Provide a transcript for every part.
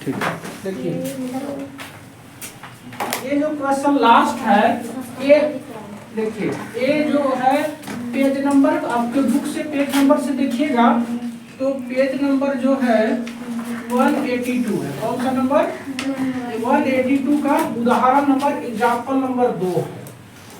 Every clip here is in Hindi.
ठीक है, देखिए ये जो क्वेश्चन लास्ट है, ये देखिए ये जो है पेज नंबर, आपके बुक से पेज नंबर से देखिएगा तो पेज नंबर जो है 182 है। कौन सा नंबर? 182 का उदाहरण नंबर एग्जाम्पल नंबर 2 है,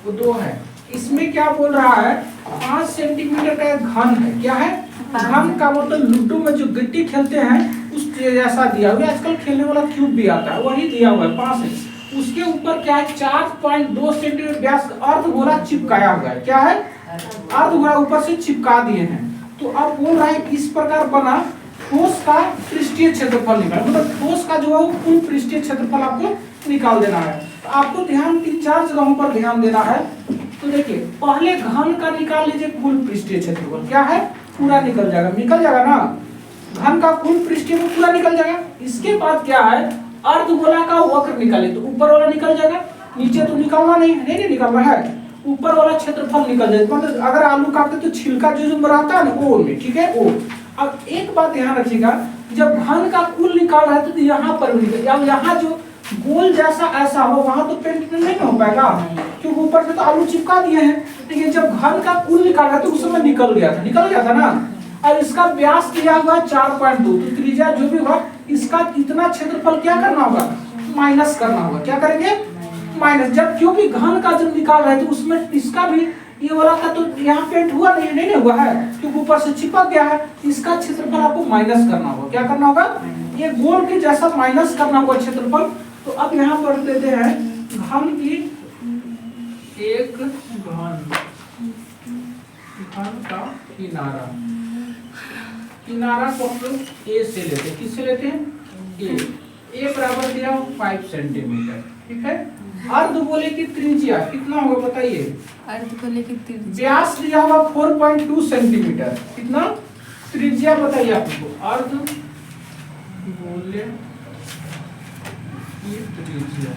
वो 2 है। इसमें क्या बोल रहा है, 5 सेंटीमीटर का एक घन है। क्या है? घन का मतलब लूडो में जो गिट्टी खेलते हैं उस जैसा दिया हुआ है। आजकल खेलने वाला क्यूब भी आता है, वही दिया हुआ है 5 इंच। उसके ऊपर क्या है, 4.2 सेंटीमीटर व्यास का अर्धगोला चिपकाया हुआ है। क्या है? अर्धगोला ऊपर से चिपका दिए हैं। तो अब बोल रहा है इस प्रकार बना ठोस का पृष्ठीय क्षेत्रफल निकाल, मतलब ठोस का जो है वो कुल पृष्ठीय क्षेत्रफल आपको निकाल देना है। तो आपको ध्यान 3-4 जगहों पर ध्यान देना है। तो देखिए पहले घन का निकाल लीजिए कुल पृष्ठीय क्षेत्रफल। क्या है? पूरा निकल जाएगा ना, घन का कुल पृष्ठीय में पूरा निकल जाएगा। इसके बाद क्या है, अर्धगोला का वक्र निकाले तो ऊपर वाला निकल जाएगा, नीचे तो निकलना नहीं निकल रहा है, ऊपर वाला क्षेत्रफल निकल जाएगा। मतलब अगर आलू काटते तो छिलका जो रहता है ना वो में, ठीक है वो। अब एक बात ध्यान रखिएगा, जब घन का कुल निकाल रहा है तो यहाँ पर भी निकल, अब यहाँ जो गोल जैसा ऐसा हो वहां तो पेंट नहीं हो पाएगा क्योंकि ऊपर से तो आलू चिपका दिए हैं। लेकिन जब घन का कुल निकाल रहा है तो उस समय निकल गया था ना। और इसका व्यास दिया हुआ 4.2, तो त्रिज्या जो भी होगा इसका इतना क्षेत्रफल क्या करना होगा, माइनस करना होगा। क्या करेंगे? माइनस। जब क्योंकि घन का जब निकाल रहे थे उसमें इसका भी ये वाला का तो यहाँ पेंट हुआ नहीं हुआ है क्योंकि ऊपर से चिपक गया है। इसका क्षेत्रफल आपको माइनस करना होगा। क्या करना होगा? ये गोल के जैसा माइनस करना होगा क्षेत्रफल। तो अब यहाँ पर देते हैं घन की एक घन का किनारा को हम लोग ए से लेते हैं। किससे लेते हैं? ए बराबर दिया 5 सेंटीमीटर, ठीक है। अर्धगोले की त्रिज्या कितना होगा बताइए? अर्धगोले की त्रिज्या व्यास दिया होगा 4.2 सेंटीमीटर। कितना त्रिज्या बताइए आपको? अर्धगोले की त्रिज्या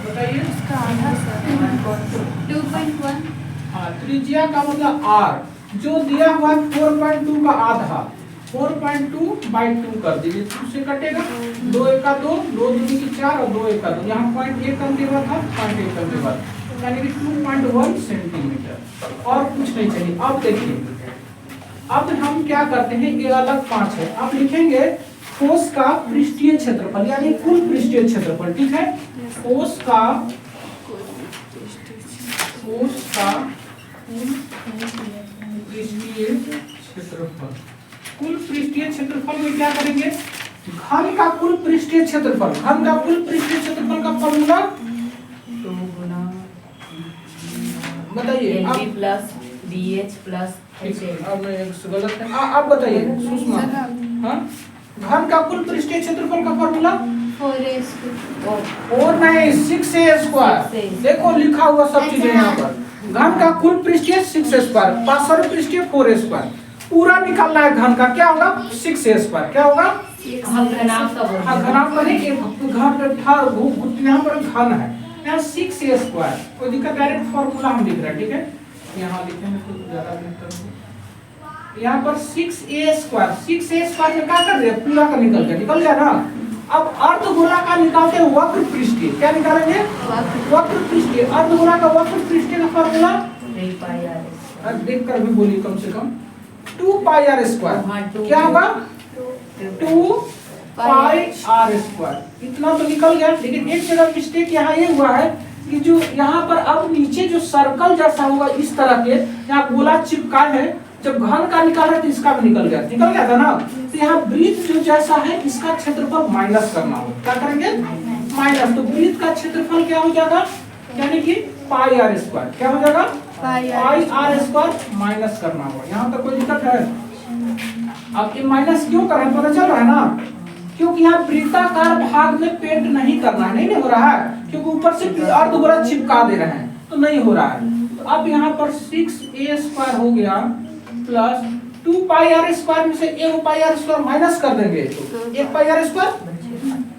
बताइए। इसका आधा सर 2.1। हाँ, त्रिज्या का मतलब r जो दिया हुआ है 4.2 का आधा, 4.2/2 कर दीजिए, उससे कटेगा 2 1 2, 2 दूनी की 4 और 2 1 2। यहाँ 0.1 कम के बाद था, 0.1 कम के बाद यानी कि 2.1 सेंटीमीटर। और कुछ नहीं चाहिए। अब देखिए अब हम क्या करते हैं, ये अलग 5 है। अब लिखेंगे ठोस का पृष्ठीय क्षेत्रफल यानी कुल पृष्ठीय क्षेत्रफल, ठीक है। ठोस का पृष्ठीय क्षेत्रफल, कुल पृष्ठीय क्षेत्रफल में क्या करेंगे, घन का कुल पृष्ठीय क्षेत्रफल, घन का कुल पृष्ठीय क्षेत्रफल का फॉर्मूला 2 गुना बताइए LB प्लस BH प्लस अब मैं गलत है, आप बताइए सुषमा। हाँ, घन का कुल पृष्ठीय क्षेत्रफल का फॉर्मूला 4 नहीं 6a²। देखो लिखा हुआ सब चीजें यहाँ पर। घन का कुल पृष्ठीय 6a², पार्श्व पृष्ठीय 4a²। पूरा निकालना है घन का, क्या होगा 6a²। क्या होगा? घनाभ का हाँ, घनाभ पर यहाँ पर घन है, यहाँ 6a²। कोई दिक्कत? डायरेक्ट फॉर्मूला हम लिख रहे हैं, ठीक है। यहाँ लिखेंगे तो ज्यादा बेहतर होगा। यहाँ पर 6a² में क्या कर रहे हैं, पूरा का निकल गया ना। अब अर्धगोला का निकालते हैं वक्र पृष्ठीय। क्या निकालेंगे? वक्र पृष्ठीय। अर्धगोला का वक्र पृष्ठीय का फॉर्मूला देख कर भी बोलिए कम से कम 2πr²। क्या होगा? 2πr²। इतना तो निकल गया। लेकिन एक जगह मिस्टेक यहाँ ये हुआ है कि जो यहाँ पर अब नीचे जो सर्कल जैसा होगा इस तरह के यहाँ गोला चिपका है, जब घन का निकाल रहे तो इसका भी निकल गया था ना। तो यहाँ वृत्त जो जैसा है इसका क्षेत्रफल माइनस करना होगा। क्या करेंगे? माइनस। तो वृत्त का क्षेत्रफल क्या हो जाएगा, यानी कि πr²। क्या हो जाएगा? πr² माइनस करना होगा। यहाँ तक कोई दिक्कत है? अब ये माइनस क्यों कर रहे हैं पता चल रहा है ना, क्योंकि यहाँ वृत्ताकार भाग में पेंट नहीं करना है, नहीं हो रहा है क्योंकि ऊपर से अर्धगोला चिपका दे रहे हैं तो नहीं हो रहा है। तो अब यहाँ पर 6a² हो गया प्लस 2πr² में से 1πr² माइनस कर देंगे तो 1πr²।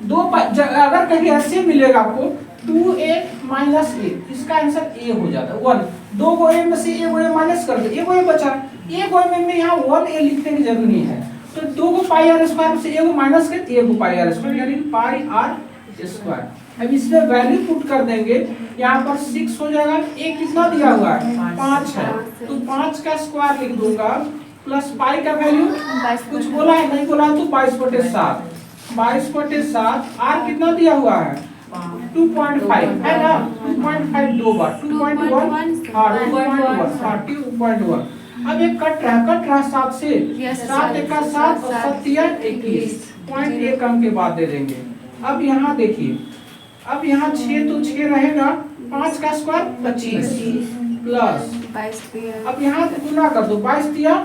2 अगर कहीं ऐसे मिलेगा आपको 2a माइनस a, इसका आंसर a हो जाता है 1। 2 a में से 1 a माइनस कर दे, 1 a बचा। 1 a में यहाँ 1a लिखने की जरूरी है। तो 2 को पाई आर स्क्वायर से एगो माइनस कर 1 को पाई आर स्क्वायर यानी पाई आर स्क्वायर। अब इसमें वैल्यू पुट कर देंगे, यहाँ पर 6 हो जाएगा, एक कितना दिया हुआ है 5 है, तो 5 का स्क्वायर लिख दूंगा प्लस पाई का वैल्यू कुछ बोला है नहीं बोला तो 22/7, 22/7 आर कितना दिया हुआ है 2.5 है ना, 2.5 दो बार 2.1 हाँ 2.1 अब एक कट रहा 7 से 7 एक का 7 और 7 21 पॉइंट 1 अंक के बाद दे देंगे। अब यहाँ देखिए, अब यहाँ 6 तो 6 रहेगा, 5 का स्क्वायर 25 प्लस अब यहाँ गुना कर दो 22 दिया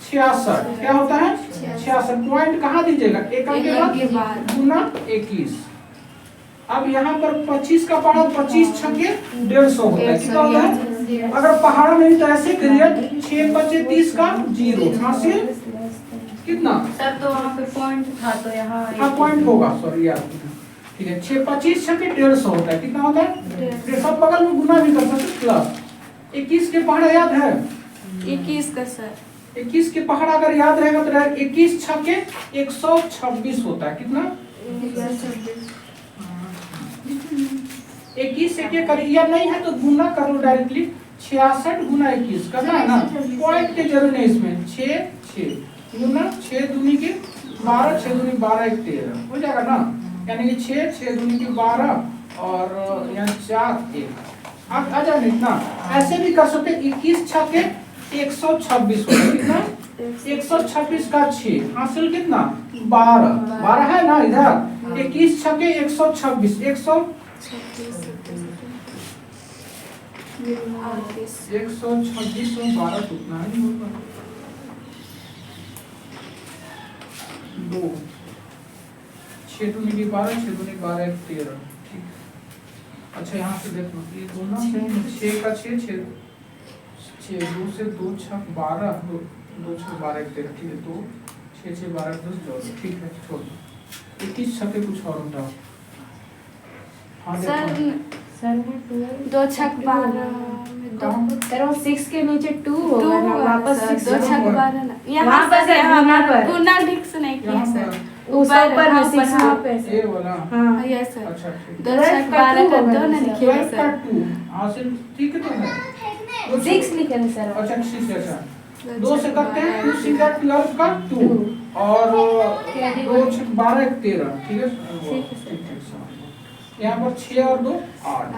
66 क्या होता है 66 पॉइंट कहाँ दीजिएगा 1 अंक के बाद गुना 21। अब यहाँ पर 25 का पहाड़ा 25 छक्के 150 होता है, कितना होता है अगर पहाड़ा नहीं तो ऐसे करिए 6 25 30 का 0 हासिल कितना सर तो वहाँ पे पॉइंट था तो यहाँ हाँ पॉइंट होगा सॉरी यार ठीक है 6 25 छक्के 150 होता है, कितना होता है फिर सब बगल में गुना भी कर सकते प्लस 21 के पहाड़ा याद है 21 का सर 21 के पहाड़ा अगर याद रहेगा तो 21 छक्के 126 होता है, कितना 21 एक करिया नहीं है तो गुना कर लो डायरेक्टली 66 गुना 21 करना है ना, पॉइंट के जरूर नहीं इसमें 6 6 गुना 6 दूनी के 12 6 दूनी 12 1 13 हो जाएगा ना, यानी कि 6 6 दूनी के 12 और यहाँ 4 1 आप आ जाए इतना ऐसे भी कर सकते 21 छक्के 126 होता है, कितना 126 का 6 हासिल कितना 12 है ना इधर 21 छक्के 126 126 में 12 कितना है 2 6 दूनी की 12 6 दूनी 12 1 13 ठीक। अच्छा यहाँ से देखो ये दोनों 6 का 6 6 2 से 2 6 12 2 6 12 1 13 ठीक है 2 6 6 12 10 14 ठीक है छोड़ दो 21 छक्के कुछ और उल्टा सर 2 छक 12 6 के नीचे 2 होगा ना वापस 2 छक 12 ना यहाँ पर गुना ठीक से नहीं किया सर ऊपर में 6 वहां पे ये वाला हां यस सर अच्छा ठीक 2 छक 12 कर दो ना लिखिए सर 2 हासिल ठीक है तो है 6 लिखे ना सर अच्छा ठीक है अच्छा 2 से करते हैं 2 6 12 का 2 और 2 6 12 1 13 ठीक है ठीक है यहाँ पर 6 और 2 8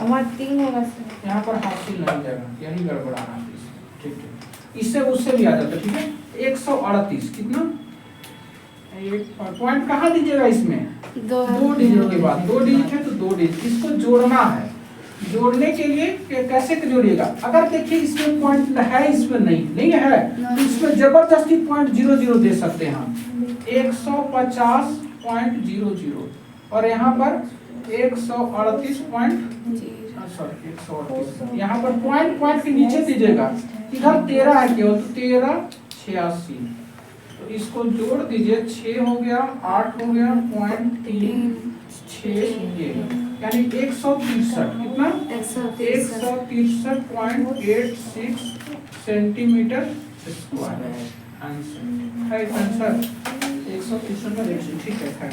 हमारा 3 होगा सर यहाँ पर हासिल नहीं जाएगा यही गड़बड़ाना है ठीक है इससे उससे भी आ जाता है ठीक है 138 कितना एक पॉइंट कहाँ दीजिएगा इसमें 2 डिजिट के बाद 2 डिजिट है तो 2 डिजिट इसको जोड़ना है, जोड़ने के लिए कैसे जोड़िएगा अगर देखिए इसमें पॉइंट है इसमें नहीं है तो इसमें जबरदस्ती पॉइंट 00 दे सकते हैं हम 150.00 और यहाँ पर 138 सॉरी 138 यहाँ पर पॉइंट के नीचे दीजिएगा, इधर 13 है केवल तो 13 86 तो इसको जोड़ दीजिए 6 हो गया 8 हो गया पॉइंट 3 6 यानी 163 कितना 163.86 सेंटीमीटर स्क्वायर आंसर है आंसर 163 ठीक है।